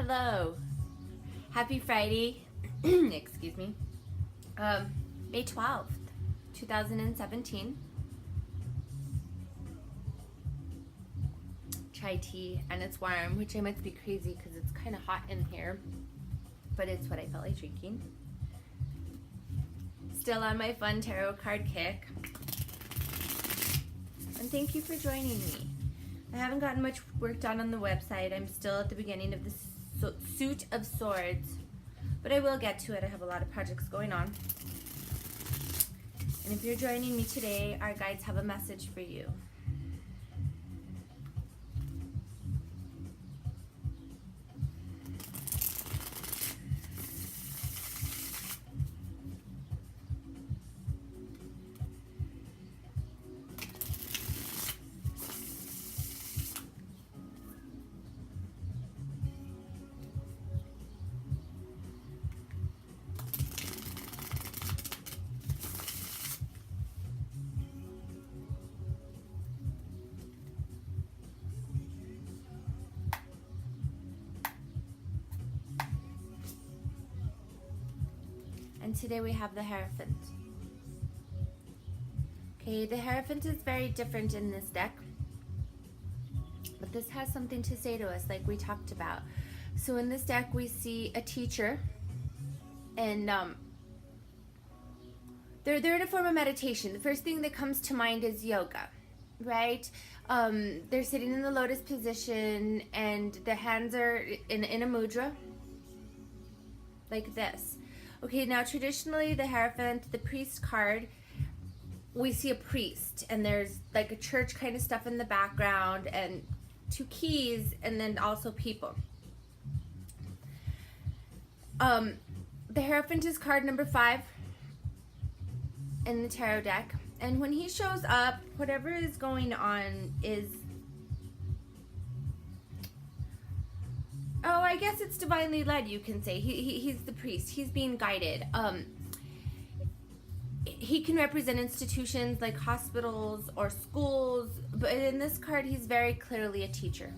Hello. Happy Friday. Excuse me. May 12th, 2017. Chai tea, and it's warm, which I must be crazy because it's kind of hot in here, but it's what I felt like drinking. Still on my fun tarot card kick. And thank you for joining me. I haven't gotten much work done on the website. I'm still at the beginning of the suit of swords, but I will get to it. I have a lot of projects going on. And if you're joining me today, our guides have a message for you. And today we have the Heirophant. Okay, the Heirophant is very different in this deck, but this has something to say to us, like we talked about. So in this deck we see a teacher, and they're in a form of meditation. The first thing that comes to mind is yoga, right? They're sitting in the lotus position, and the hands are in a mudra, like this. Okay, now traditionally the Heirophant, the priest card, we see a priest, and there's like a church kind of stuff in the background, and two keys, and then also people. The Heirophant is card number 5 in the tarot deck, and when he shows up, whatever is going on is, oh, I guess it's divinely led, you can say. He's the priest. He's being guided. He can represent institutions like hospitals or schools, but in this card, he's very clearly a teacher.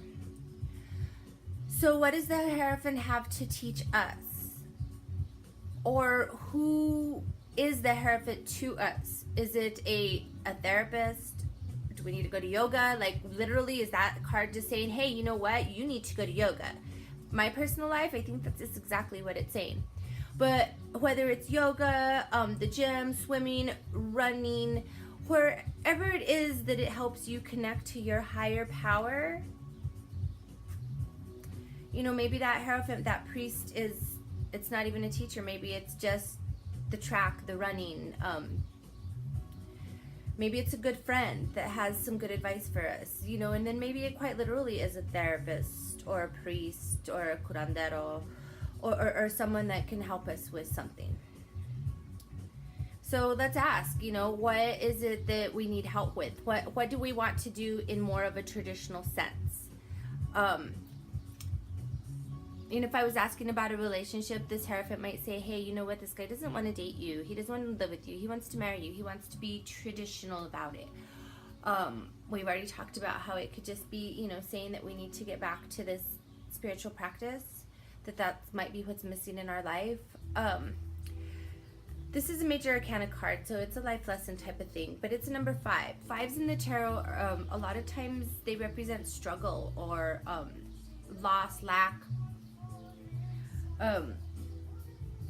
So what does the Heirophant have to teach us? Or who is the Heirophant to us? Is it a therapist? Do we need to go to yoga? Like, literally, is that card just saying, hey, you know what? You need to go to yoga? My personal life, I think that's just exactly what it's saying. But whether it's yoga, the gym, swimming, running, wherever it is that it helps you connect to your higher power, you know, maybe that Heirophant, that priest it's not even a teacher. Maybe it's just the track, the running. Maybe it's a good friend that has some good advice for us, you know, and then maybe it quite literally is a therapist or a priest or a curandero or someone that can help us with something. So let's ask, you know, what is it that we need help with? What do we want to do in more of a traditional sense? And if I was asking about a relationship, this Heirophant might say, hey, you know what, this guy doesn't want to date you. He doesn't want to live with you. He wants to marry you. He wants to be traditional about it. We've already talked about how it could just be, you know, saying that we need to get back to this spiritual practice, that might be what's missing in our life. This is a major arcana card, so it's a life lesson type of thing, but it's a number 5. 5s in the tarot, a lot of times they represent struggle or loss, lack.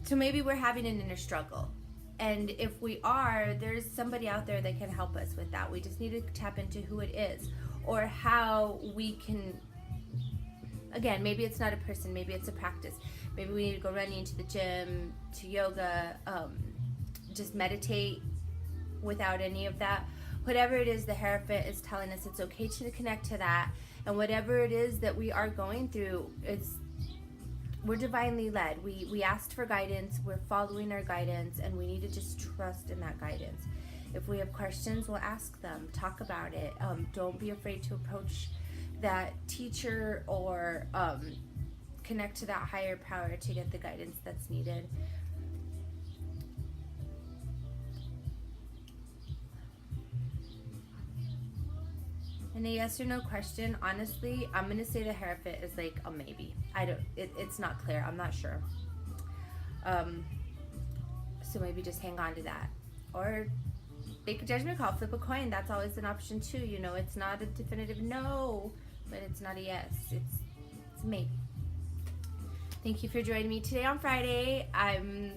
So maybe we're having an inner struggle, and if we are, there's somebody out there that can help us with that. We just need to tap into who it is or how we can. Again, maybe it's not a person, maybe it's a practice. Maybe we need to go running to the gym, to yoga, just meditate without any of that. Whatever it is, the Heirophant is telling us it's okay to connect to that, and whatever it is that we are going through, we're divinely led. We asked for guidance, we're following our guidance, and we need to just trust in that guidance. If we have questions, we'll ask them, talk about it. Don't be afraid to approach that teacher or connect to that higher power to get the guidance that's needed. And a yes or no question, honestly, I'm going to say the Heirophant is like a maybe. It's not clear. I'm not sure. So maybe just hang on to that. Or make a judgment call, flip a coin. That's always an option too. You know, it's not a definitive no, but it's not a yes. It's a maybe. Thank you for joining me today on Friday. I'm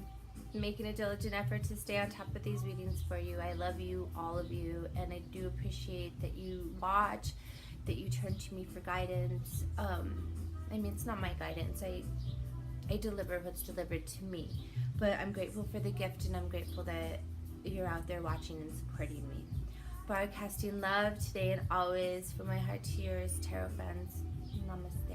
making a diligent effort to stay on top of these readings for you. I love you, all of you, and I do appreciate that you watch, that you turn to me for guidance. I mean, it's not my guidance. I deliver what's delivered to me, but I'm grateful for the gift, and I'm grateful that you're out there watching and supporting me. Broadcasting love today and always from my heart to yours, tarot friends. Namaste.